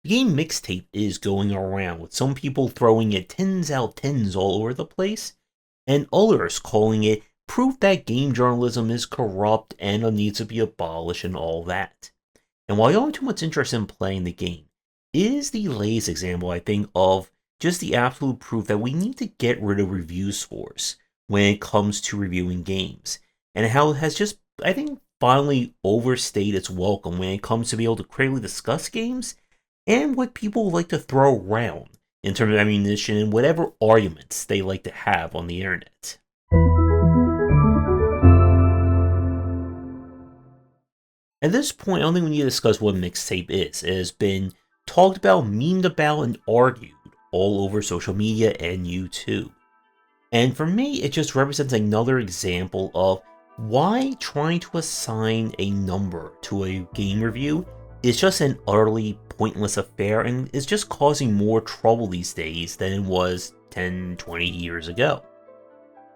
The game Mixtape is going around, with some people throwing it 10s out of 10s all over the place, and others calling it proof that game journalism is corrupt and needs to be abolished and all that. And while I don't have too much interest in playing the game, it is the latest example, I think, of just the absolute proof that we need to get rid of review scores when it comes to reviewing games, and how it has just, I think, finally overstayed its welcome when it comes to be able to critically discuss games and what people like to throw around in terms of ammunition and whatever arguments they like to have on the internet. At this point, I don't think we need to discuss what Mixtape is. It has been talked about, memed about, and argued all over social media and YouTube. And for me, it just represents another example of why trying to assign a number to a game review is just an utterly pointless affair and is just causing more trouble these days than it was 10, 20 years ago.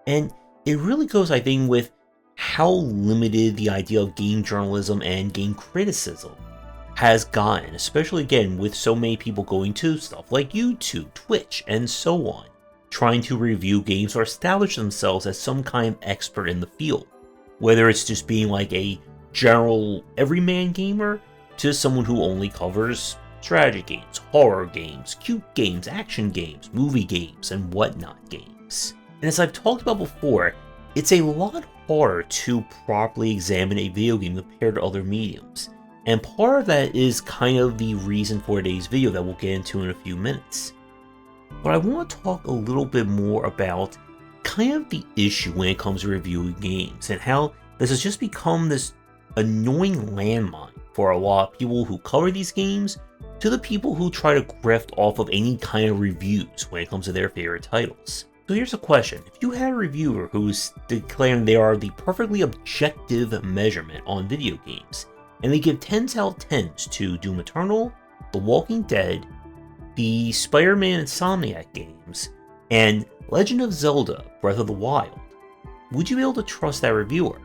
And it really goes, I think, with how limited the idea of game journalism and game criticism has gotten, especially again with so many people going to stuff like YouTube, Twitch, and so on, trying to review games or establish themselves as some kind of expert in the field. Whether it's just being like a general everyman gamer to someone who only covers strategy games, horror games, cute games, action games, movie games, and whatnot games. And as I've talked about before, it's a lot harder to properly examine a video game compared to other mediums. And part of that is kind of the reason for today's video that we'll get into in a few minutes. But I want to talk a little bit more about kind of the issue when it comes to reviewing games and how this has just become this annoying landmine for a lot of people who cover these games to the people who try to grift off of any kind of reviews when it comes to their favorite titles. So here's a question. If you had a reviewer who's declaring they are the perfectly objective measurement on video games, and they give 10s out of 10s to Doom Eternal, The Walking Dead, the Spider-Man Insomniac games, and Legend of Zelda Breath of the Wild, would you be able to trust that reviewer?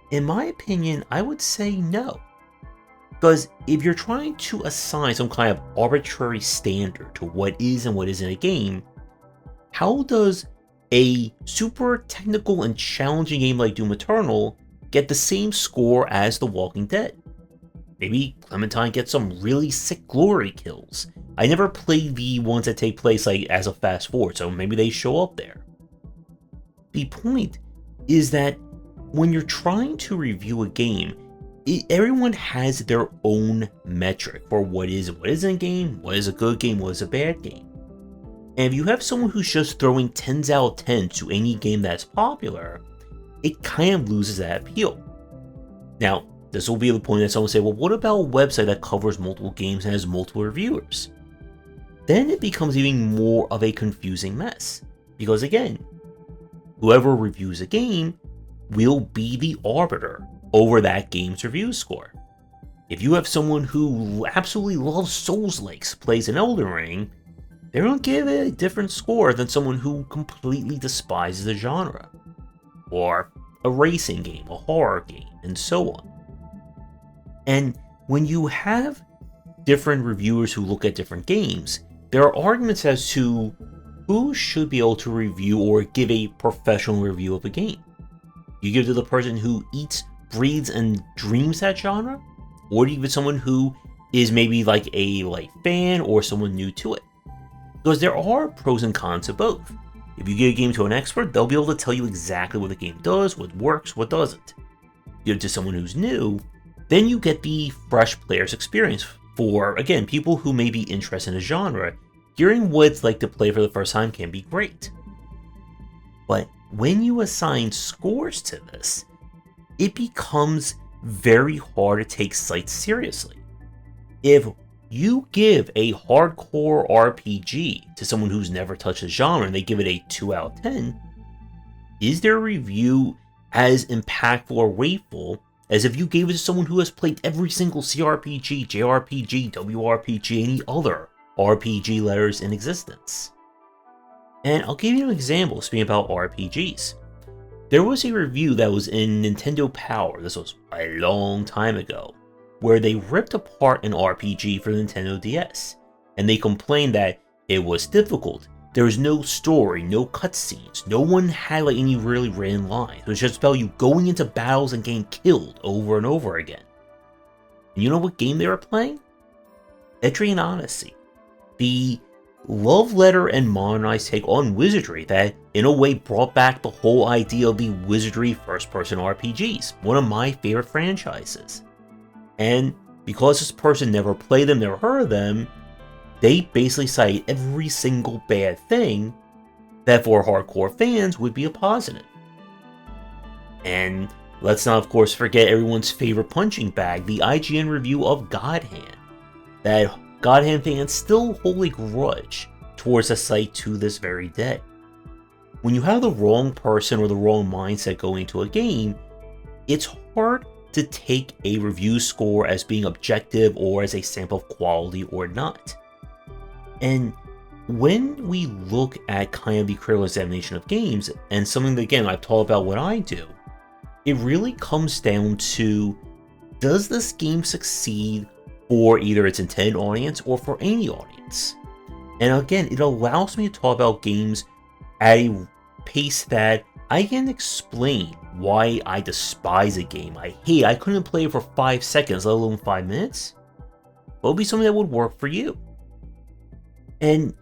In my opinion, I would say no. Because if you're trying to assign some kind of arbitrary standard to what is and what isn't a game, how does a super technical and challenging game like Doom Eternal get the same score as The Walking Dead? Maybe Clementine gets some really sick glory kills. I never played the ones that take place like as a fast forward, so maybe they show up there. The point is that when you're trying to review a game, everyone has their own metric for what is and what isn't a game, what is a good game, what is a bad game. And if you have someone who's just throwing 10s out of 10 to any game that's popular, it kind of loses that appeal. Now, this will be the point that someone will say, well, what about a website that covers multiple games and has multiple reviewers? Then it becomes even more of a confusing mess. Because again, whoever reviews a game will be the arbiter over that game's review score. If you have someone who absolutely loves Souls-likes, plays an Elden Ring, they're going to give it a different score than someone who completely despises the genre. Or a racing game, a horror game, and so on. And when you have different reviewers who look at different games, there are arguments as to who should be able to review or give a professional review of a game. You give it to the person who eats, breathes, and dreams that genre? Or do you give it to someone who is maybe like a fan or someone new to it? Because there are pros and cons to both. If you give a game to an expert, they'll be able to tell you exactly what the game does, what works, what doesn't. Give it to someone who's new, then you get the fresh player's experience for, again, people who may be interested in a genre. Hearing what it's like to play for the first time can be great. But when you assign scores to this, it becomes very hard to take sites seriously. If you give a hardcore RPG to someone who's never touched the genre and they give it a 2 out of 10, is their review as impactful or weightful as if you gave it to someone who has played every single CRPG, JRPG, WRPG, any other RPG letters in existence? And I'll give you an example speaking about RPGs. There was a review that was in Nintendo Power, this was a long time ago, where they ripped apart an RPG for the Nintendo DS, and they complained that it was difficult. There was no story, no cutscenes, no one had like any really written lines. It was just about you going into battles and getting killed over and over again. And you know what game they were playing? Etrian Odyssey. The love letter and modernized take on wizardry that in a way brought back the whole idea of the wizardry first-person RPGs, one of my favorite franchises. And because this person never played them, never heard of them, they basically cite every single bad thing that for hardcore fans would be a positive. And let's not, of course, forget everyone's favorite punching bag, the IGN review of God Hand. That God Hand fans still hold a grudge towards the site to this very day. When you have the wrong person or the wrong mindset going into a game, it's hard to take a review score as being objective or as a sample of quality or not. And when we look at kind of the critical examination of games, and something that, again, I've talked about what I do, it really comes down to, does this game succeed for either its intended audience or for any audience? And again, it allows me to talk about games at a pace that I can explain why I despise a game I couldn't play it for 5 seconds, let alone 5 minutes. What would be something that would work for you? And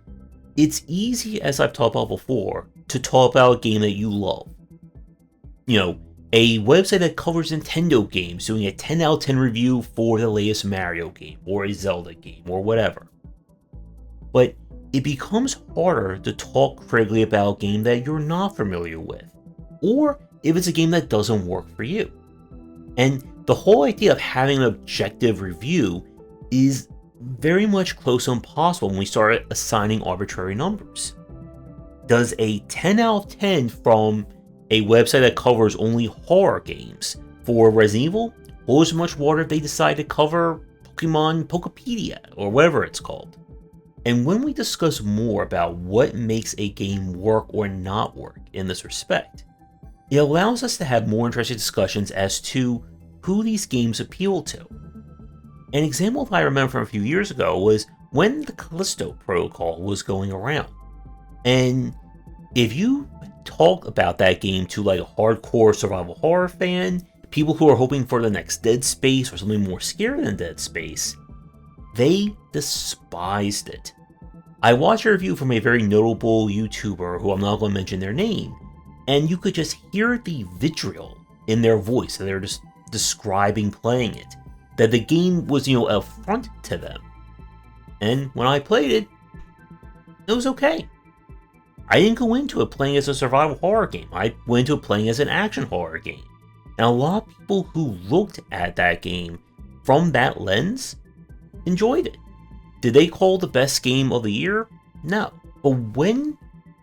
it's easy, as I've talked about before, to talk about a game that you love. You know, a website that covers Nintendo games doing a 10 out of 10 review for the latest Mario game, or a Zelda game, or whatever. But it becomes harder to talk critically about a game that you're not familiar with, or if it's a game that doesn't work for you. And the whole idea of having an objective review is very much close to impossible when we start assigning arbitrary numbers. Does a 10 out of 10 from a website that covers only horror games for Resident Evil hold as much water if they decide to cover Pokemon Pokepedia or whatever it's called? And when we discuss more about what makes a game work or not work in this respect, it allows us to have more interesting discussions as to who these games appeal to. An example I remember from a few years ago was when the Callisto Protocol was going around. And if you talk about that game to like a hardcore survival horror fan, people who are hoping for the next Dead Space or something more scary than Dead Space, they despised it. I watched a review from a very notable YouTuber who I'm not going to mention their name, and you could just hear the vitriol in their voice, and they're just describing playing it. That the game was, an affront to them. And when I played it, it was okay. I didn't go into it playing as a survival horror game. I went into it playing as an action horror game. And a lot of people who looked at that game from that lens enjoyed it. Did they call the best game of the year? No. But when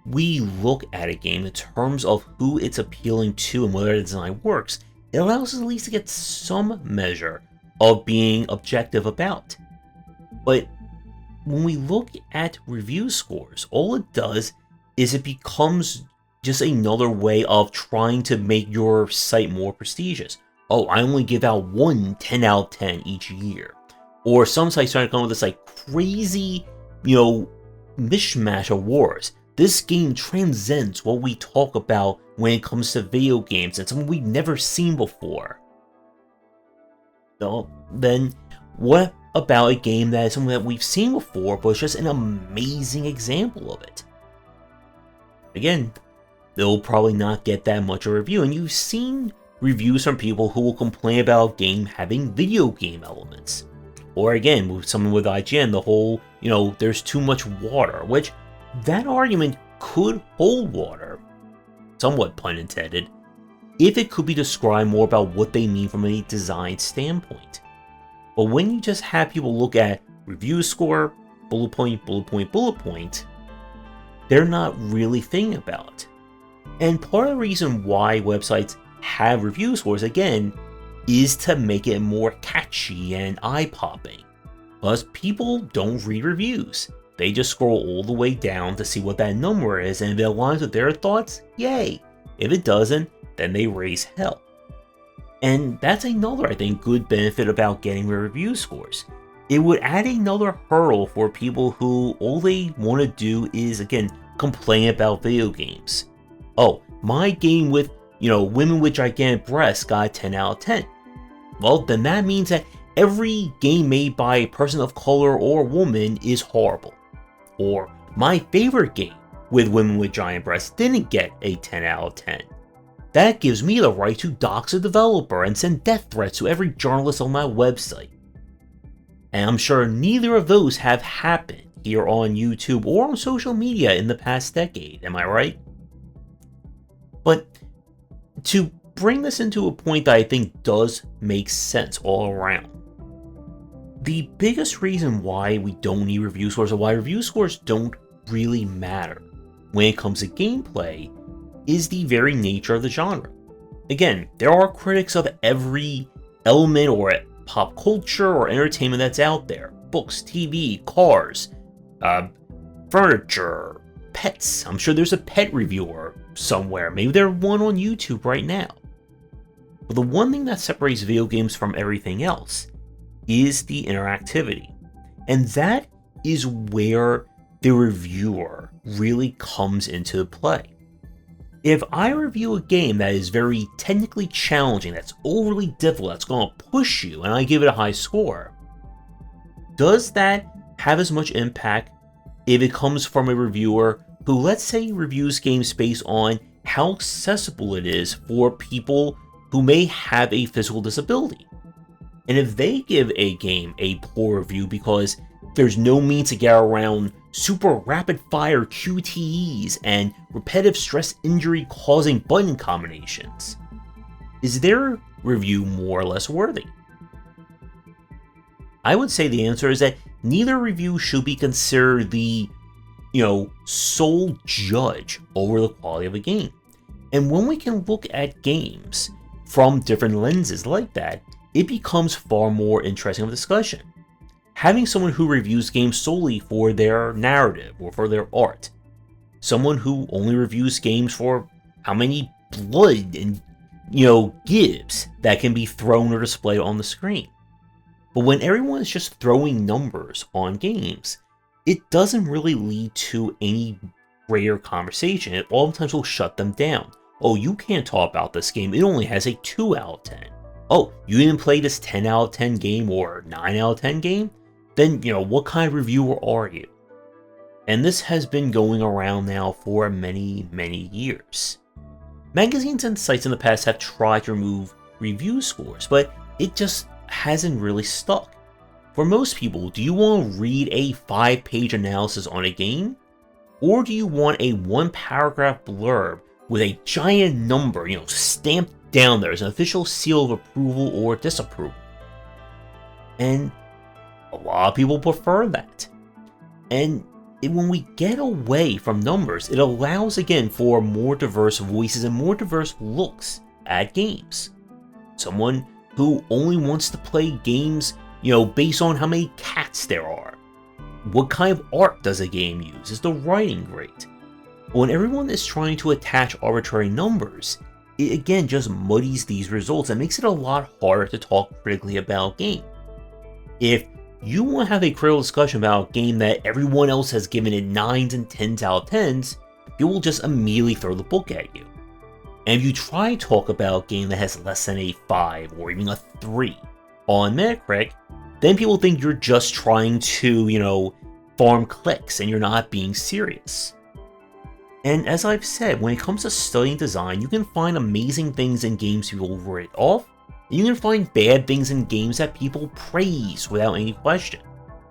we look at a game in terms of who it's appealing to and whether the design works, it allows us at least to get some measure of being objective about. But when we look at review scores, all it does is it becomes just another way of trying to make your site more prestigious. Oh, I only give out one 10 out of 10 each year. Or some sites trying to come up with this like crazy, mishmash awards. This game transcends what we talk about when it comes to video games. It's something we've never seen before. So, then what about a game that is something that we've seen before, but it's just an amazing example of it? Again, they'll probably not get that much of a review, and you've seen reviews from people who will complain about a game having video game elements. Or again, with someone with IGN, the whole, there's too much water, which that argument could hold water, somewhat pun intended, if it could be described more about what they mean from a design standpoint. But when you just have people look at review score, bullet point, bullet point, bullet point, they're not really thinking about it. And part of the reason why websites have review scores, again, is to make it more catchy and eye-popping. Plus, people don't read reviews. They just scroll all the way down to see what that number is, and if it aligns with their thoughts, yay. If it doesn't, then they raise hell. And that's another, I think, good benefit about getting review scores. It would add another hurdle for people who all they want to do is, again, complain about video games. Oh, my game with, women with gigantic breasts got a 10 out of 10. Well, then that means that every game made by a person of color or woman is horrible. Or, my favorite game with women with giant breasts didn't get a 10 out of 10. That gives me the right to dox a developer and send death threats to every journalist on my website. And I'm sure neither of those have happened here on YouTube or on social media in the past decade, am I right? But to bring this into a point that I think does make sense all around, the biggest reason why we don't need review scores, or why review scores don't really matter when it comes to gameplay, is the very nature of the genre. Again, there are critics of every element or pop culture or entertainment that's out there. Books, TV, cars, furniture, pets. I'm sure there's a pet reviewer somewhere. Maybe there's one on YouTube right now. But the one thing that separates video games from everything else is the interactivity. And that is where the reviewer really comes into play. If I review a game that is very technically challenging, that's overly difficult, that's going to push you, and I give it a high score, does that have as much impact if it comes from a reviewer who, let's say, reviews games based on how accessible it is for people who may have a physical disability? And if they give a game a poor review because there's no means to get around super rapid fire QTEs and repetitive stress injury causing button combinations, is their review more or less worthy? I would say the answer is that neither review should be considered the, sole judge over the quality of a game. And when we can look at games from different lenses like that, it becomes far more interesting of a discussion. Having someone who reviews games solely for their narrative or for their art, someone who only reviews games for how many blood and, gives that can be thrown or displayed on the screen. But when everyone is just throwing numbers on games, it doesn't really lead to any greater conversation. It oftentimes will shut them down. Oh, you can't talk about this game, it only has a 2 out of 10. Oh, you didn't play this 10 out of 10 game or 9 out of 10 game? Then, what kind of reviewer are you? And this has been going around now for many, many years. Magazines and sites in the past have tried to remove review scores, but it just hasn't really stuck. For most people, do you want to read a 5-page analysis on a game? Or do you want a 1-paragraph blurb with a giant number, stamped down there as an official seal of approval or disapproval? And a lot of people prefer that. And when we get away from numbers, it allows, again, for more diverse voices and more diverse looks at games. Someone who only wants to play games, based on how many cats there are. What kind of art does a game use? Is the writing great? When everyone is trying to attach arbitrary numbers, it again just muddies these results and makes it a lot harder to talk critically about a game. If you want to have a critical discussion about a game that everyone else has given it 9s and 10s out of 10s, people will just immediately throw the book at you. And if you try to talk about a game that has less than a 5 or even a 3 on Metacritic, then people think you're just trying to, farm clicks and you're not being serious. And as I've said, when it comes to studying design, you can find amazing things in games people write off, and you can find bad things in games that people praise without any question.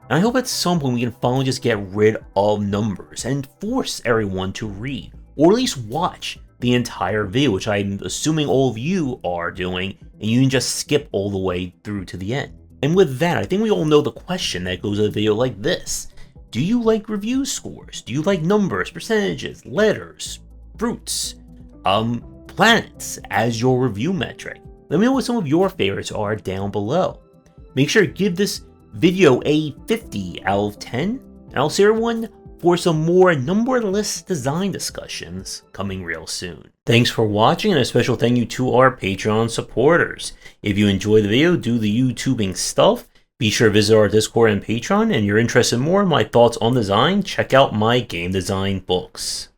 And I hope at some point we can finally just get rid of numbers and force everyone to read, or at least watch, the entire video, which I'm assuming all of you are doing, and you can just skip all the way through to the end. And with that, I think we all know the question that goes with a video like this. Do you like review scores? Do you like numbers, percentages, letters, fruits, planets as your review metric? Let me know what some of your favorites are down below. Make sure to give this video a 50 out of 10, and I'll see everyone for some more numberless design discussions coming real soon. Thanks for watching, and a special thank you to our Patreon supporters. If you enjoy the video, do the YouTubing stuff, be sure to visit our Discord and Patreon, and you're interested in more of my thoughts on design, check out my game design books.